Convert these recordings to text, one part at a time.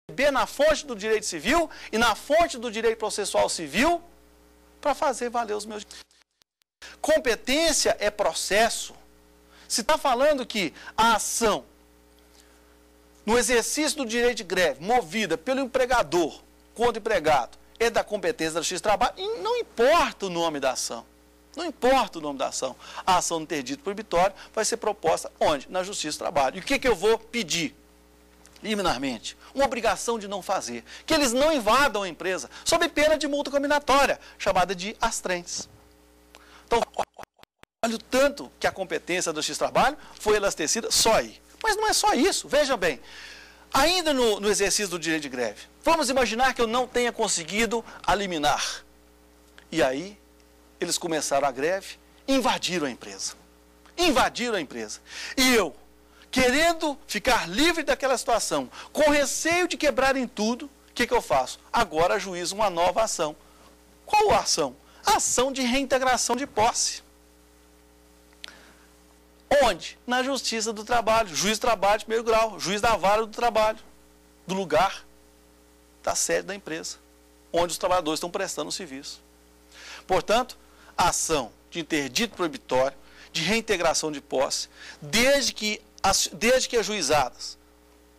beber na fonte do direito civil e na fonte do direito processual civil para fazer valer os meus... Competência é processo. Se está falando que a ação no exercício do direito de greve, movida pelo empregador contra o empregado, é da competência da Justiça do Trabalho, e não importa o nome da ação. Não importa o nome da ação. A ação no interdito proibitório vai ser proposta onde? Na Justiça do Trabalho. E o que eu vou pedir? Liminarmente, uma obrigação de não fazer. Que eles não invadam a empresa, sob pena de multa combinatória, chamada de astrentes. Então, olha o tanto que a competência da Justiça do Trabalho foi elastecida só aí. Mas não é só isso, veja bem. Ainda no exercício do direito de greve, vamos imaginar que eu não tenha conseguido a liminar. E aí, eles começaram a greve, invadiram a empresa. Invadiram a empresa. E eu, querendo ficar livre daquela situação, com receio de quebrarem tudo, o que eu faço? Agora ajuizo uma nova ação. Qual a ação? A ação de reintegração de posse. Onde? Na Justiça do Trabalho. Juiz do Trabalho de primeiro grau, juiz da vara do trabalho, do lugar da sede da empresa, onde os trabalhadores estão prestando o serviço. Portanto, a ação de interdito proibitório, de reintegração de posse, desde que ajuizadas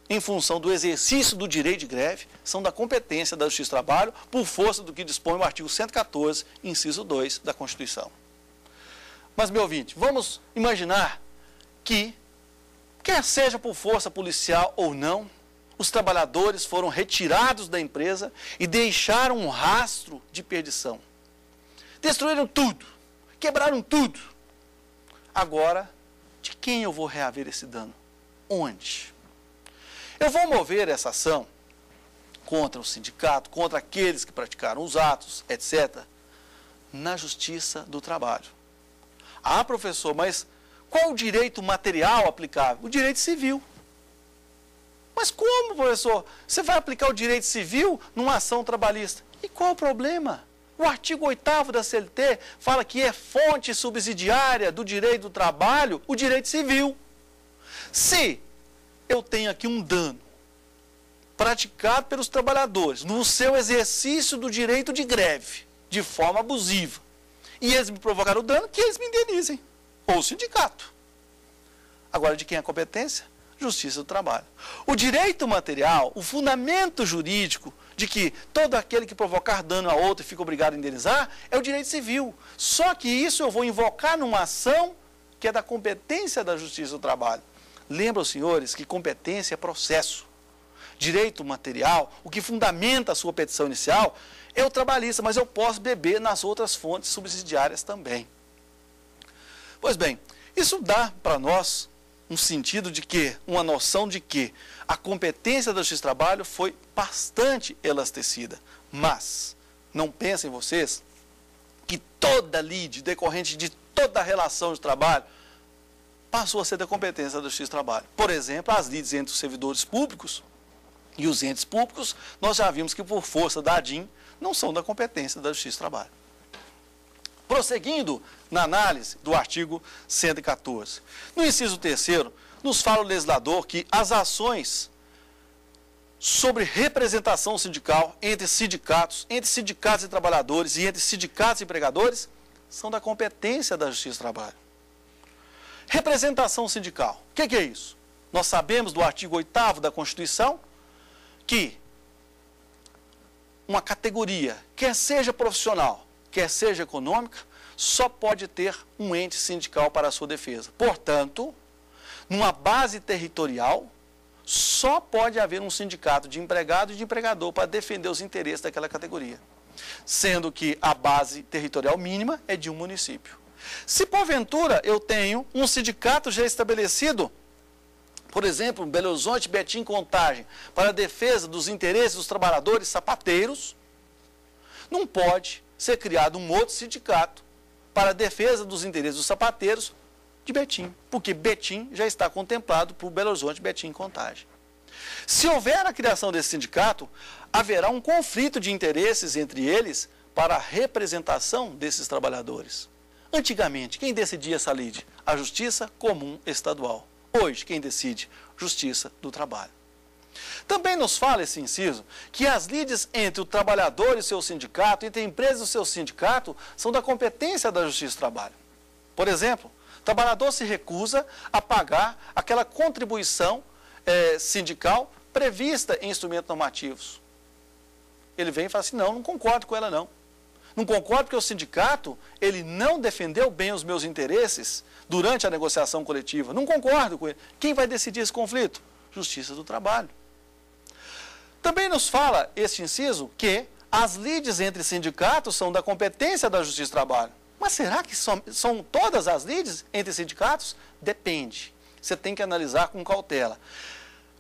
em função do exercício do direito de greve, são da competência da Justiça do Trabalho, por força do que dispõe o artigo 114, inciso 2 da Constituição. Mas, meu ouvinte, vamos imaginar que, quer seja por força policial ou não, os trabalhadores foram retirados da empresa e deixaram um rastro de perdição. Destruíram tudo, quebraram tudo. Agora, de quem eu vou reaver esse dano? Onde? Eu vou mover essa ação contra o sindicato, contra aqueles que praticaram os atos, etc., na Justiça do Trabalho. Ah, professor, mas qual o direito material aplicável? O direito civil. Mas como, professor? Você vai aplicar o direito civil numa ação trabalhista? E qual o problema? O artigo 8º da CLT fala que é fonte subsidiária do direito do trabalho o direito civil. Se eu tenho aqui um dano praticado pelos trabalhadores no seu exercício do direito de greve, de forma abusiva, e eles me provocaram o dano, que eles me indenizem, ou o sindicato. Agora, de quem é a competência? Justiça do Trabalho. O direito material, o fundamento jurídico de que todo aquele que provocar dano a outro fica obrigado a indenizar, é o direito civil. Só que isso eu vou invocar numa ação que é da competência da Justiça do Trabalho. Lembra, senhores, que competência é processo. Direito material, o que fundamenta a sua petição inicial, é o trabalhista, mas eu posso beber nas outras fontes subsidiárias também. Pois bem, isso dá para nós um sentido de que, uma noção de que a competência da Justiça do Trabalho foi bastante elastecida. Mas, não pensem vocês que toda lide decorrente de toda a relação de trabalho passou a ser da competência da Justiça do Trabalho. Por exemplo, as lides entre os servidores públicos e os entes públicos, nós já vimos que por força da ADIM, não são da competência da Justiça do Trabalho. Prosseguindo na análise do artigo 114. No inciso 3º, nos fala o legislador que as ações sobre representação sindical entre sindicatos e trabalhadores e entre sindicatos e empregadores, são da competência da Justiça do Trabalho. Representação sindical. O que é isso? Nós sabemos do artigo 8º da Constituição que uma categoria, quer seja profissional, quer seja econômica, só pode ter um ente sindical para a sua defesa. Portanto, numa base territorial, só pode haver um sindicato de empregado e de empregador para defender os interesses daquela categoria. Sendo que a base territorial mínima é de um município. Se porventura eu tenho um sindicato já estabelecido, por exemplo, Belo Horizonte, Betim, Contagem, para a defesa dos interesses dos trabalhadores sapateiros, não pode ser criado um outro sindicato para a defesa dos interesses dos sapateiros de Betim, porque Betim já está contemplado por Belo Horizonte, Betim e Contagem. Se houver a criação desse sindicato, haverá um conflito de interesses entre eles para a representação desses trabalhadores. Antigamente, quem decidia essa lide? A Justiça Comum Estadual. Hoje, quem decide? Justiça do Trabalho. Também nos fala esse inciso que as lides entre o trabalhador e o seu sindicato, entre a empresa e o seu sindicato, são da competência da Justiça do Trabalho. Por exemplo, o trabalhador se recusa a pagar aquela contribuição sindical prevista em instrumentos normativos. Ele vem e fala assim, não concordo com ela não. Não concordo porque o sindicato, ele não defendeu bem os meus interesses durante a negociação coletiva. Não concordo com ele. Quem vai decidir esse conflito? Justiça do Trabalho. Também nos fala este inciso que as lides entre sindicatos são da competência da Justiça do Trabalho. Mas será que são todas as lides entre sindicatos? Depende. Você tem que analisar com cautela.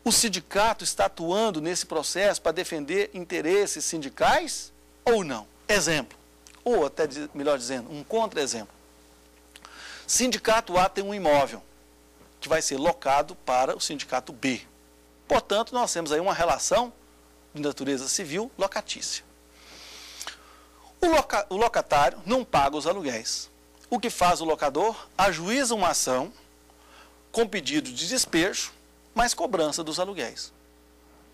O sindicato está atuando nesse processo para defender interesses sindicais ou não? Exemplo, ou até melhor dizendo, um contra-exemplo. Sindicato A tem um imóvel que vai ser locado para o sindicato B. Portanto, nós temos aí uma relação de natureza civil locatícia. O locatário não paga os aluguéis. O que faz o locador? Ajuiza uma ação com pedido de despejo, mais cobrança dos aluguéis.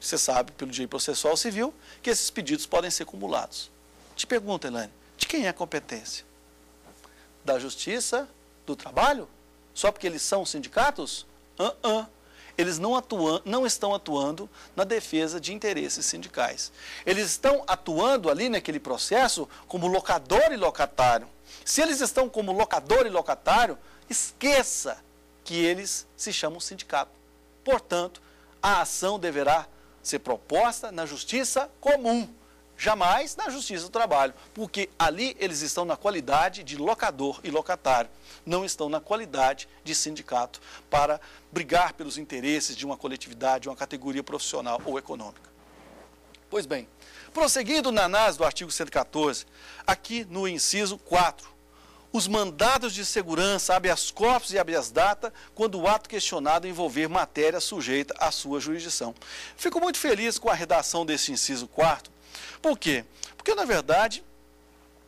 Você sabe, pelo direito processual civil, que esses pedidos podem ser acumulados. Te pergunto, Elaine, de quem é a competência? Da Justiça do Trabalho? Só porque eles são sindicatos? Eles não estão atuando na defesa de interesses sindicais. Eles estão atuando ali naquele processo como locador e locatário. Se eles estão como locador e locatário, esqueça que eles se chamam sindicato. Portanto, a ação deverá ser proposta na justiça comum, jamais na Justiça do Trabalho, porque ali eles estão na qualidade de locador e locatário, não estão na qualidade de sindicato para brigar pelos interesses de uma coletividade, de uma categoria profissional ou econômica. Pois bem, prosseguindo na análise do artigo 114, aqui no inciso 4, os mandados de segurança, habeas corpus e habeas data, quando o ato questionado envolver matéria sujeita à sua jurisdição. Fico muito feliz com a redação desse inciso 4. Por quê? Porque, na verdade,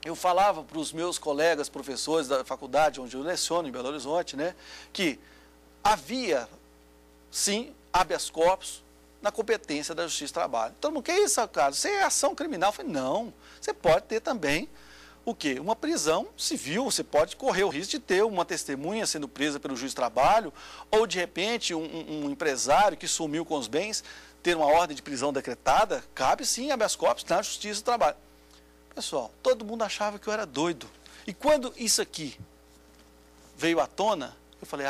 eu falava para os meus colegas professores da faculdade onde eu leciono, em Belo Horizonte, né, que havia, sim, habeas corpus na competência da Justiça do Trabalho. Então, o que é isso, cara? Isso é ação criminal? Eu falei, não, você pode ter também o quê? Uma prisão civil, você pode correr o risco de ter uma testemunha sendo presa pelo juiz do trabalho, ou de repente um empresário que sumiu com os bens, ter uma ordem de prisão decretada, cabe sim habeas corpus na Justiça do Trabalho. Pessoal, todo mundo achava que eu era doido. E quando isso aqui veio à tona, eu falei,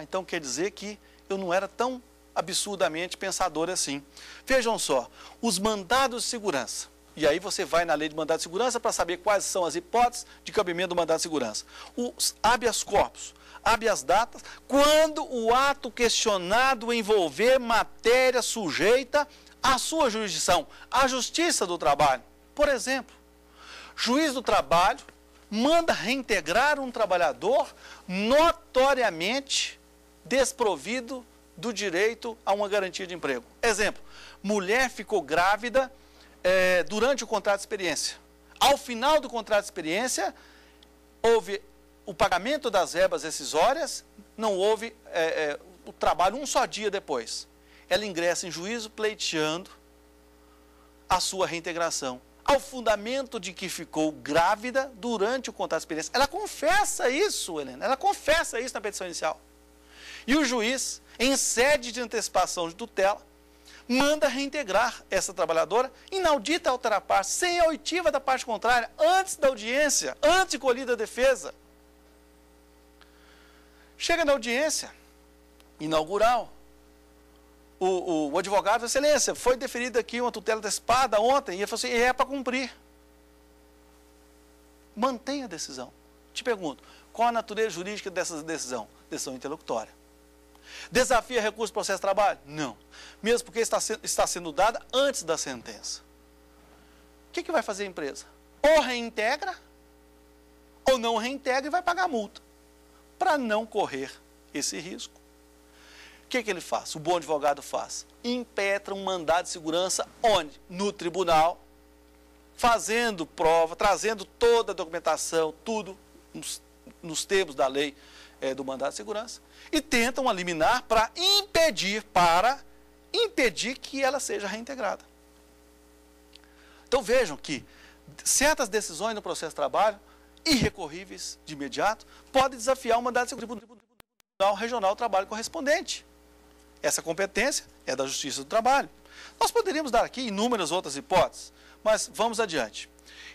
então quer dizer que eu não era tão absurdamente pensador assim. Vejam só, os mandados de segurança. E aí você vai na lei de mandado de segurança para saber quais são as hipóteses de cabimento do mandado de segurança. Os habeas corpus, habeas datas, quando o ato questionado envolver matéria sujeita à sua jurisdição, à Justiça do Trabalho. Por exemplo, juiz do trabalho manda reintegrar um trabalhador notoriamente desprovido do direito a uma garantia de emprego. Exemplo, mulher ficou grávida durante o contrato de experiência. Ao final do contrato de experiência, houve o pagamento das verbas rescisórias, não houve o trabalho um só dia depois. Ela ingressa em juízo pleiteando a sua reintegração, ao fundamento de que ficou grávida durante o contrato de experiência. Ela confessa isso, Helena, ela confessa isso na petição inicial. E o juiz, em sede de antecipação de tutela, manda reintegrar essa trabalhadora, inaudita a outra parte, sem a oitiva da parte contrária, antes da audiência, antes de colhida a defesa. Chega na audiência inaugural, o advogado, excelência, foi deferida aqui uma tutela antecipada ontem, e ele falou assim, é para cumprir. Mantenha a decisão. Te pergunto, qual a natureza jurídica dessa decisão? Decisão interlocutória. Desafia recurso do processo de trabalho? Não. Mesmo porque está sendo dada antes da sentença. O que vai fazer a empresa? Ou reintegra, ou não reintegra e vai pagar multa. Para não correr esse risco. O que ele faz? O bom advogado faz? Impetra um mandado de segurança onde? No tribunal, fazendo prova, trazendo toda a documentação, tudo nos termos da lei do mandado de segurança, e tentam liminar para impedir, para impedir que ela seja reintegrada. Então vejam que certas decisões no processo de trabalho, irrecorríveis de imediato, podem desafiar o mandato do Tribunal Regional do Trabalho correspondente. Essa competência é da Justiça do Trabalho. Nós poderíamos dar aqui inúmeras outras hipóteses, mas vamos adiante.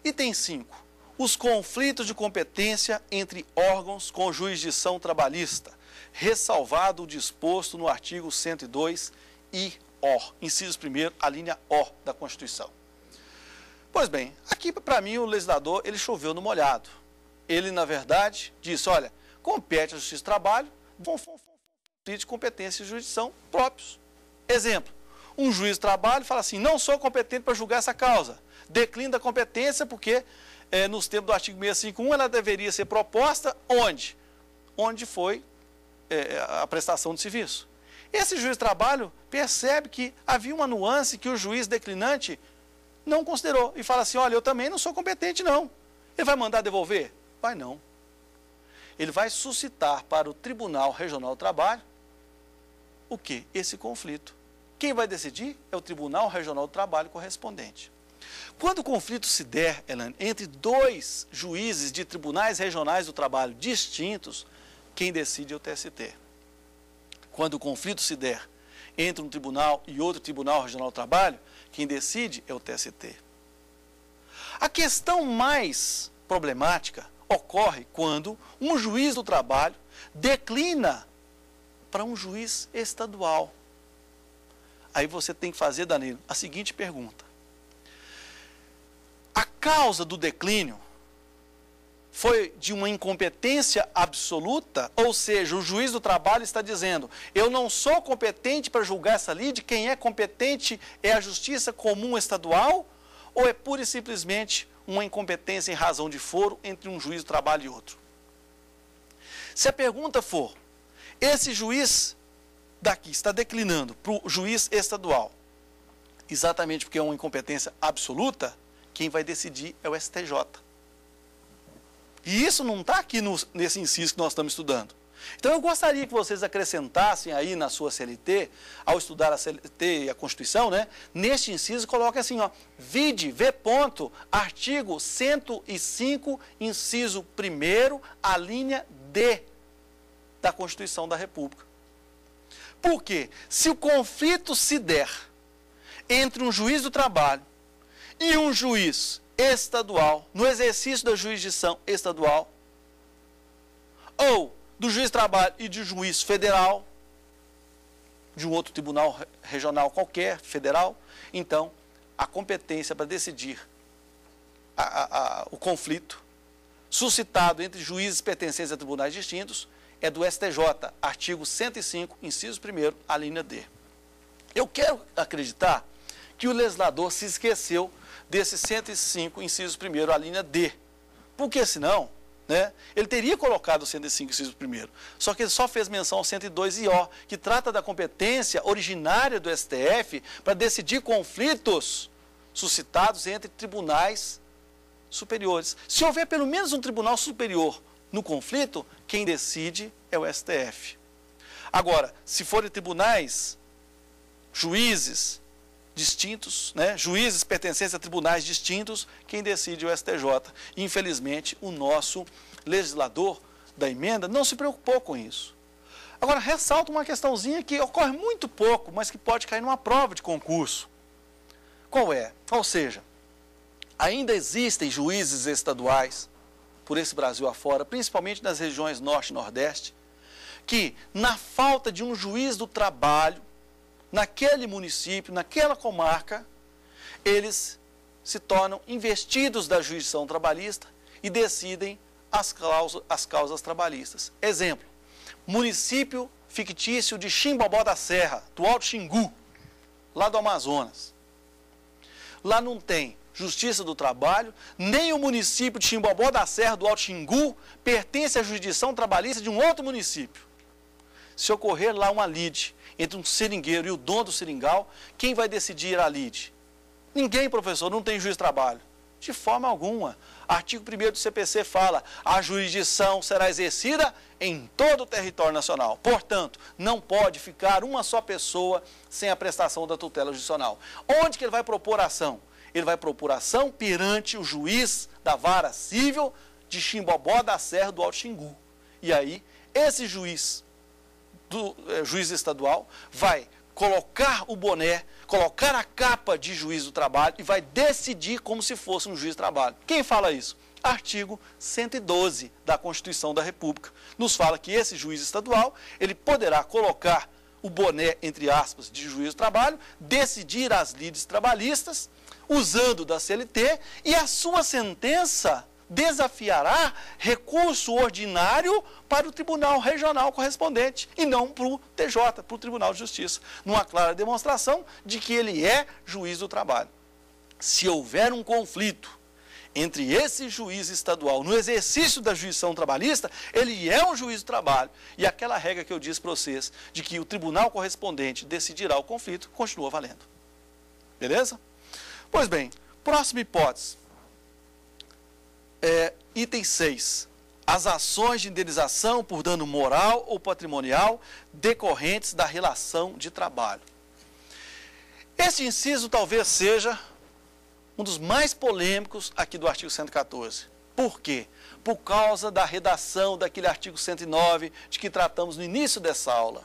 Item 5. Os conflitos de competência entre órgãos com jurisdição trabalhista, ressalvado o disposto no artigo 102 I.O., inciso 1º, a linha O da Constituição. Pois bem, aqui para mim o legislador, ele choveu no molhado. Ele, na verdade, disse, olha, compete à Justiça do Trabalho, conflito de competência e jurisdição próprios. Exemplo, um juiz de trabalho fala assim, não sou competente para julgar essa causa, declina da competência porque, nos termos do artigo 651, ela deveria ser proposta onde? Onde foi a prestação de serviço. Esse juiz de trabalho percebe que havia uma nuance que o juiz declinante não considerou e fala assim, olha, eu também não sou competente não. Ele vai mandar devolver? Vai não. Ele vai suscitar para o Tribunal Regional do Trabalho o quê? Esse conflito. Quem vai decidir é o Tribunal Regional do Trabalho correspondente. Quando o conflito se der, Elaine, entre dois juízes de tribunais regionais do trabalho distintos, quem decide é o TST. Quando o conflito se der entre um tribunal e outro Tribunal Regional do Trabalho, quem decide é o TST. A questão mais problemática ocorre quando um juiz do trabalho declina para um juiz estadual. Aí você tem que fazer, Danilo, a seguinte pergunta. A causa do declínio foi de uma incompetência absoluta, ou seja, o juiz do trabalho está dizendo, eu não sou competente para julgar essa lide, quem é competente é a Justiça Comum Estadual, ou é pura e simplesmente uma incompetência em razão de foro entre um juiz do trabalho e outro? Se a pergunta for, esse juiz daqui está declinando para o juiz estadual, exatamente porque é uma incompetência absoluta, quem vai decidir é o STJ. E isso não está aqui nesse inciso que nós estamos estudando. Então eu gostaria que vocês acrescentassem aí na sua CLT, ao estudar a CLT e a Constituição, né, neste inciso, coloque assim, ó, vide, v ponto, artigo 105, inciso 1º, a linha D da Constituição da República. Por quê? Se o conflito se der entre um juiz do trabalho e um juiz estadual, no exercício da jurisdição estadual, ou do juiz de trabalho e de juiz federal, de um outro tribunal regional qualquer, federal, então, a competência para decidir o conflito suscitado entre juízes pertencentes a tribunais distintos é do STJ, artigo 105, inciso 1º, a linha D. Eu quero acreditar que o legislador se esqueceu desse 105, inciso 1º, a linha D. Porque senão, né, ele teria colocado o 105, inciso 1º. Só que ele só fez menção ao 102 I.O., que trata da competência originária do STF para decidir conflitos suscitados entre tribunais superiores. Se houver pelo menos um tribunal superior no conflito, quem decide é o STF. Agora, se forem tribunais, juízes distintos, né, juízes pertencentes a tribunais distintos, quem decide é o STJ. Infelizmente, o nosso legislador da emenda não se preocupou com isso. Agora, ressalto uma questãozinha que ocorre muito pouco, mas que pode cair numa prova de concurso. Qual é? Ou seja, ainda existem juízes estaduais, por esse Brasil afora, principalmente nas regiões Norte e Nordeste, que, na falta de um juiz do trabalho, naquele município, naquela comarca, eles se tornam investidos da jurisdição trabalhista e decidem as causas trabalhistas. Exemplo, município fictício de Chimbobó da Serra, do Alto Xingu, lá do Amazonas. Lá não tem Justiça do Trabalho, nem o município de Chimbobó da Serra, do Alto Xingu, pertence à jurisdição trabalhista de um outro município. Se ocorrer lá uma lide entre um seringueiro e o dono do seringal, quem vai decidir a lide? Ninguém, professor, não tem juiz de trabalho. De forma alguma. Artigo 1º do CPC fala: a jurisdição será exercida em todo o território nacional. Portanto, não pode ficar uma só pessoa sem a prestação da tutela jurisdicional. Onde que ele vai propor ação? Ele vai propor ação perante o juiz da vara civil de Chimbobó da Serra do Alto Xingu. E aí, esse juiz estadual vai colocar o boné, colocar a capa de juiz do trabalho e vai decidir como se fosse um juiz do trabalho. Quem fala isso? Artigo 112 da Constituição da República. Nos fala que esse juiz estadual, ele poderá colocar o boné, entre aspas, de juiz do trabalho, decidir as lides trabalhistas, usando da CLT, e a sua sentença desafiará recurso ordinário para o Tribunal Regional correspondente e não para o TJ, para o Tribunal de Justiça, numa clara demonstração de que ele é juiz do trabalho. Se houver um conflito entre esse juiz estadual no exercício da jurisdição trabalhista, ele é um juiz do trabalho. E aquela regra que eu disse para vocês, de que o tribunal correspondente decidirá o conflito, continua valendo. Beleza? Pois bem, próxima hipótese. Item 6. As ações de indenização por dano moral ou patrimonial decorrentes da relação de trabalho. Este inciso talvez seja um dos mais polêmicos aqui do artigo 114. Por quê? Por causa da redação daquele artigo 109 de que tratamos no início dessa aula.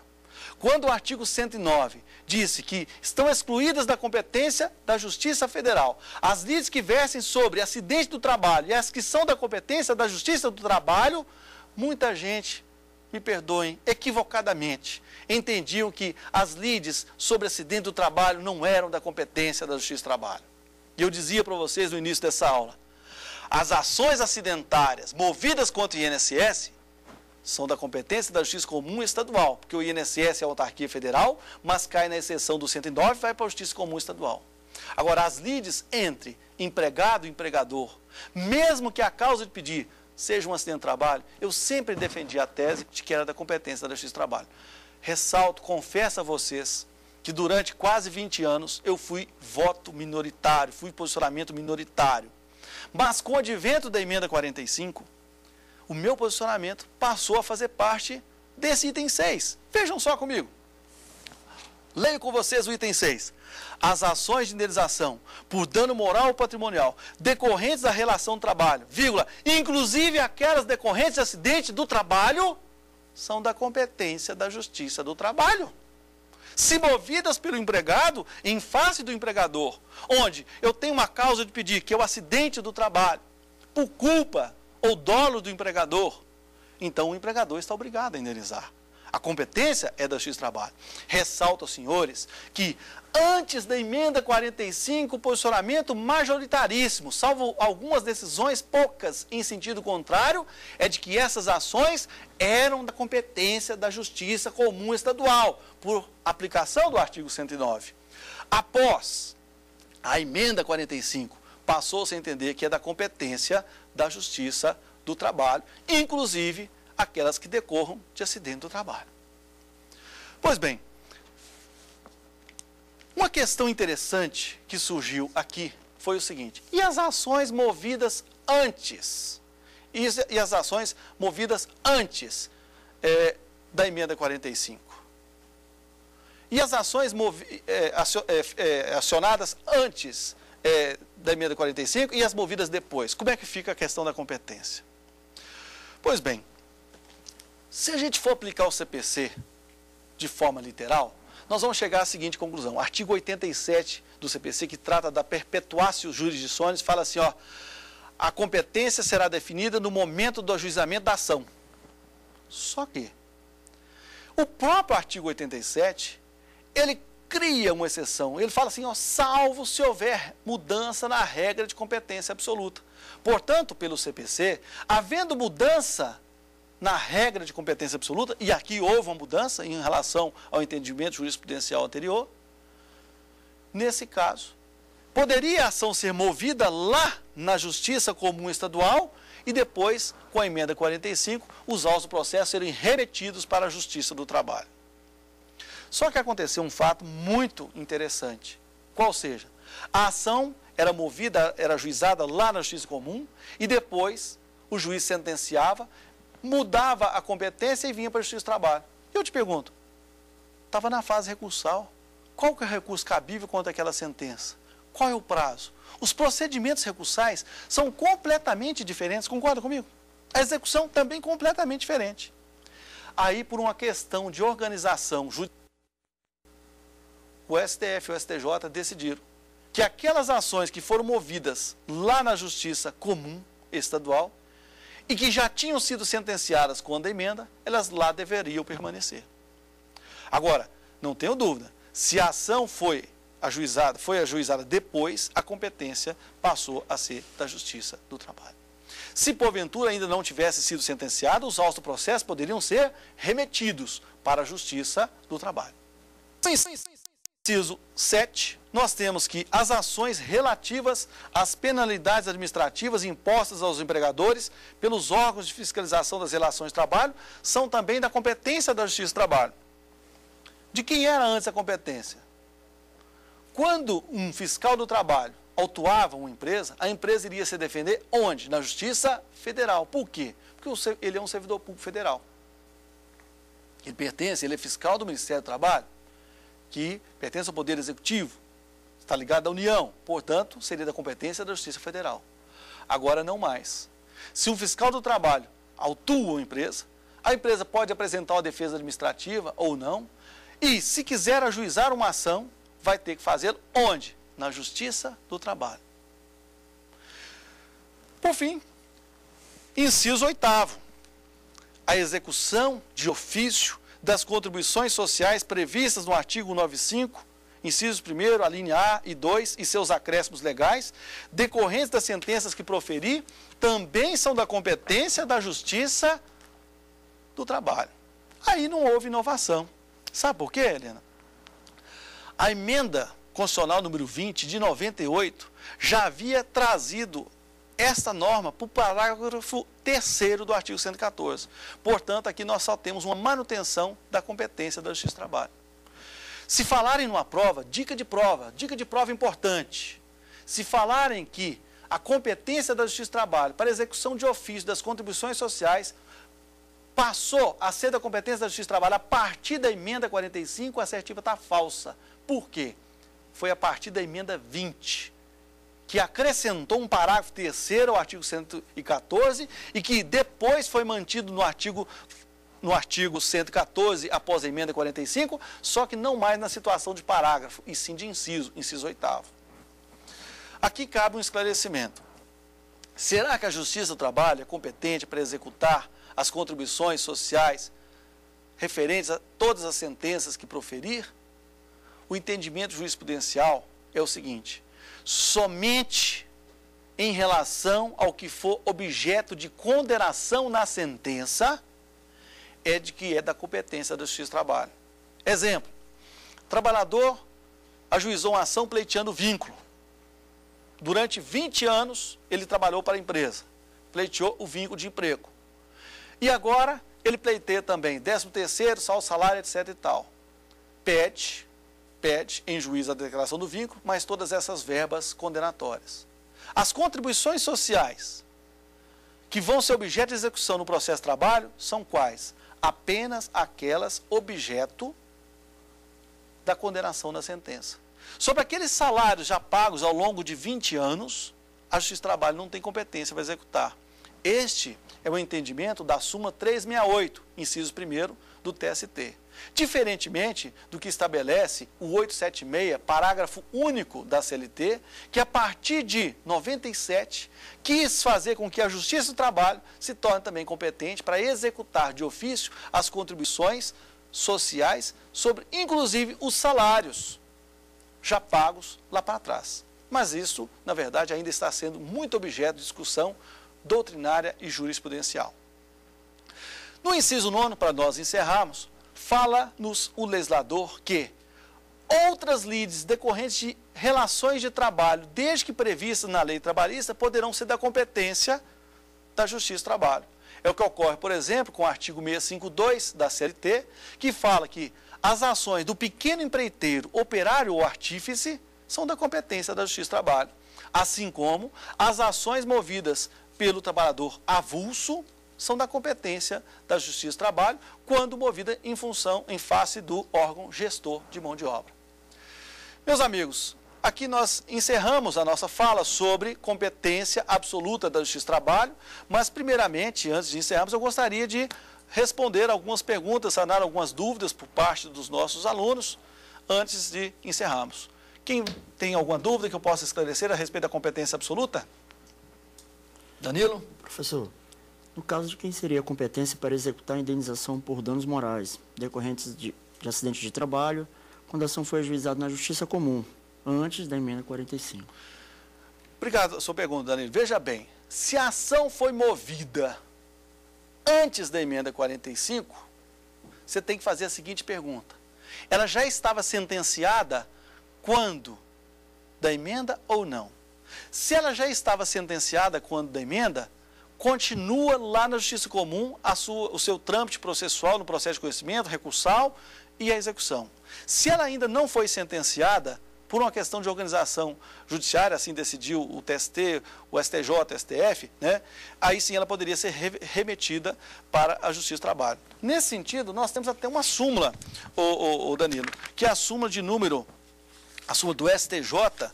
Quando o artigo 109 disse que estão excluídas da competência da Justiça Federal as lides que versem sobre acidente do trabalho e as que são da competência da Justiça do Trabalho, muita gente, me perdoem, equivocadamente, entendiam que as lides sobre acidente do trabalho não eram da competência da Justiça do Trabalho. E eu dizia para vocês no início dessa aula, as ações acidentárias movidas contra o INSS são da competência da Justiça Comum Estadual, porque o INSS é a autarquia federal, mas cai na exceção do 109 e vai para a Justiça Comum Estadual. Agora, as lides entre empregado e empregador, mesmo que a causa de pedir seja um acidente de trabalho, eu sempre defendi a tese de que era da competência da Justiça do Trabalho. Ressalto, confesso a vocês, que durante quase 20 anos eu fui voto minoritário, fui posicionamento minoritário. Mas com o advento da emenda 45, o meu posicionamento passou a fazer parte desse item 6. Vejam só comigo. Leio com vocês o item 6. As ações de indenização por dano moral ou patrimonial decorrentes da relação do trabalho, vírgula, inclusive aquelas decorrentes de acidente do trabalho, são da competência da Justiça do Trabalho. Se movidas pelo empregado em face do empregador, onde eu tenho uma causa de pedir, que é o acidente do trabalho, por culpa ou dolo do empregador, então o empregador está obrigado a indenizar. A competência é da Justiça do Trabalho. Ressalto aos senhores que antes da emenda 45, o posicionamento majoritaríssimo, salvo algumas decisões, poucas em sentido contrário, é de que essas ações eram da competência da Justiça Comum Estadual, por aplicação do artigo 109. Após a emenda 45, passou-se a entender que é da competência da Justiça do Trabalho, inclusive aquelas que decorram de acidente do trabalho. Pois bem, uma questão interessante que surgiu aqui foi o seguinte: e as ações movidas antes? E as ações movidas antes da emenda 45? E as ações acionadas antes da emenda 45 e as movidas depois? Como é que fica a questão da competência? Pois bem, se a gente for aplicar o CPC de forma literal, nós vamos chegar à seguinte conclusão. Artigo 87 do CPC, que trata da perpetuatio jurisdictionis, fala assim, ó, a competência será definida no momento do ajuizamento da ação. Só que o próprio artigo 87, ele cria uma exceção. Ele fala assim, ó, salvo se houver mudança na regra de competência absoluta. Portanto, pelo CPC, havendo mudança na regra de competência absoluta, e aqui houve uma mudança em relação ao entendimento jurisprudencial anterior, nesse caso, poderia a ação ser movida lá na Justiça Comum Estadual e depois, com a emenda 45, os autos do processo serem remetidos para a Justiça do Trabalho. Só que aconteceu um fato muito interessante. Qual seja? A ação era movida, era ajuizada lá na Justiça Comum, e depois o juiz sentenciava, mudava a competência e vinha para a Justiça do Trabalho. Eu te pergunto, estava na fase recursal, qual que é o recurso cabível contra aquela sentença? Qual é o prazo? Os procedimentos recursais são completamente diferentes, concorda comigo? A execução também completamente diferente. Aí, por uma questão de organização judicial, o STF e o STJ decidiram que aquelas ações que foram movidas lá na Justiça Comum Estadual e que já tinham sido sentenciadas quando a emenda, elas lá deveriam permanecer. Agora, não tenho dúvida, se a ação foi ajuizada depois, a competência passou a ser da Justiça do Trabalho. Se porventura ainda não tivesse sido sentenciado, os autos do processo poderiam ser remetidos para a Justiça do Trabalho. Inciso 7, nós temos que as ações relativas às penalidades administrativas impostas aos empregadores pelos órgãos de fiscalização das relações de trabalho são também da competência da Justiça do Trabalho. De quem era antes a competência? Quando um fiscal do trabalho autuava uma empresa, a empresa iria se defender onde? Na Justiça Federal. Por quê? Porque ele é um servidor público federal. Ele é fiscal do Ministério do Trabalho, que pertence ao Poder Executivo, está ligado à União, portanto, seria da competência da Justiça Federal. Agora não mais. Se um fiscal do trabalho autua uma empresa, a empresa pode apresentar uma defesa administrativa ou não, e se quiser ajuizar uma ação, vai ter que fazê-lo onde? Na Justiça do Trabalho. Por fim, inciso 8º, a execução de ofício das contribuições sociais previstas no artigo 95, incisos 1º, a linha A e 2 e seus acréscimos legais, decorrentes das sentenças que proferir, também são da competência da Justiça do Trabalho. Aí não houve inovação. Sabe por quê, Helena? A emenda constitucional número 20, de 98, já havia trazido esta norma para o parágrafo 3º do artigo 114. Portanto, aqui nós só temos uma manutenção da competência da Justiça do Trabalho. Se falarem numa prova, dica de prova importante. Se falarem que a competência da Justiça do Trabalho para execução de ofício das contribuições sociais passou a ser da competência da Justiça do Trabalho a partir da emenda 45, a assertiva está falsa. Por quê? Foi a partir da emenda 20, que acrescentou um parágrafo 3º ao artigo 114 e que depois foi mantido no artigo 114 após a emenda 45, só que não mais na situação de parágrafo, e sim de inciso 8º. Aqui cabe um esclarecimento. Será que a Justiça do Trabalho é competente para executar as contribuições sociais referentes a todas as sentenças que proferir? O entendimento jurisprudencial é o seguinte: somente em relação ao que for objeto de condenação na sentença é de que é da competência da Justiça do Trabalho. Exemplo, trabalhador ajuizou uma ação pleiteando vínculo. Durante 20 anos ele trabalhou para a empresa, pleiteou o vínculo de emprego. E agora ele pleiteia também 13º, saldo salário, etc e tal. Pede em juízo a declaração do vínculo, mas todas essas verbas condenatórias. As contribuições sociais que vão ser objeto de execução no processo de trabalho são quais? Apenas aquelas objeto da condenação da sentença. Sobre aqueles salários já pagos ao longo de 20 anos, a Justiça do Trabalho não tem competência para executar. Este é o entendimento da súmula 368, inciso 1º do TST. Diferentemente do que estabelece o 876, parágrafo único da CLT, que a partir de 97 quis fazer com que a Justiça do Trabalho se torne também competente para executar de ofício as contribuições sociais sobre, inclusive, os salários já pagos lá para trás. Mas isso, na verdade, ainda está sendo muito objeto de discussão doutrinária e jurisprudencial. No inciso 9, para nós encerrarmos, fala-nos o legislador que outras lides decorrentes de relações de trabalho, desde que previstas na lei trabalhista, poderão ser da competência da Justiça do Trabalho. É o que ocorre, por exemplo, com o artigo 652 da CLT, que fala que as ações do pequeno empreiteiro, operário ou artífice são da competência da Justiça do Trabalho, assim como as ações movidas pelo trabalhador avulso são da competência da Justiça do Trabalho, quando movida em face do órgão gestor de mão de obra. Meus amigos, aqui nós encerramos a nossa fala sobre competência absoluta da Justiça do Trabalho, mas primeiramente, antes de encerrarmos, eu gostaria de responder algumas perguntas, sanar algumas dúvidas por parte dos nossos alunos, antes de encerrarmos. Quem tem alguma dúvida que eu possa esclarecer a respeito da competência absoluta? Danilo? Professor, no caso de quem seria a competência para executar a indenização por danos morais decorrentes de acidente de trabalho, quando a ação foi ajuizada na Justiça Comum, antes da emenda 45? Obrigado pela sua pergunta, Danilo. Veja bem, se a ação foi movida antes da emenda 45, você tem que fazer a seguinte pergunta. Ela já estava sentenciada quando da emenda ou não? Se ela já estava sentenciada quando da emenda, continua lá na Justiça Comum o seu trâmite processual no processo de conhecimento, recursal e a execução. Se ela ainda não foi sentenciada, por uma questão de organização judiciária, assim decidiu o TST, o STJ, o STF, né? Aí sim ela poderia ser remetida para a Justiça do Trabalho. Nesse sentido, nós temos até uma súmula, o Danilo, que é a súmula do STJ,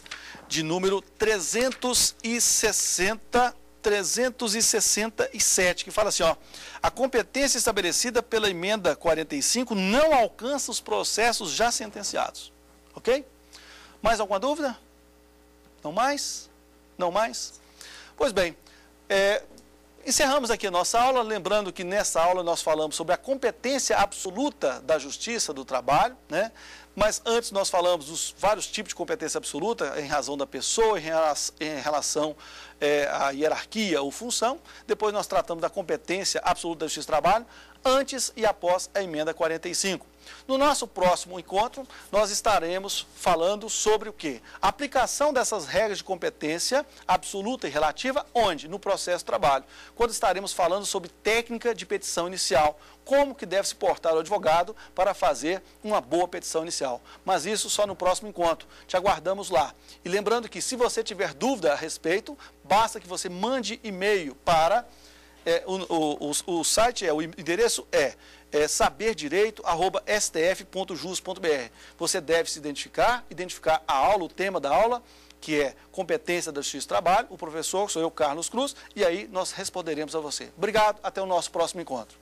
de número 367, que fala assim, ó, a competência estabelecida pela emenda 45 não alcança os processos já sentenciados. Ok? Mais alguma dúvida? Não mais? Não mais? Pois bem, encerramos aqui a nossa aula, lembrando que nessa aula nós falamos sobre a competência absoluta da Justiça do Trabalho, né? Mas antes nós falamos dos vários tipos de competência absoluta em razão da pessoa, em relação à hierarquia ou função. Depois nós tratamos da competência absoluta da Justiça do Trabalho, antes e após a emenda 45. No nosso próximo encontro, nós estaremos falando sobre o quê? A aplicação dessas regras de competência absoluta e relativa, onde? No processo de trabalho. Quando estaremos falando sobre técnica de petição inicial, como que deve se portar o advogado para fazer uma boa petição inicial. Mas isso só no próximo encontro. Te aguardamos lá. E lembrando que se você tiver dúvida a respeito, basta que você mande e-mail para... o site o endereço é saberdireito@stf.jus.br. Você deve se identificar a aula, o tema da aula, que é competência da Justiça do Trabalho, o professor, sou eu, Carlos Cruz, e aí nós responderemos a você. Obrigado, até o nosso próximo encontro.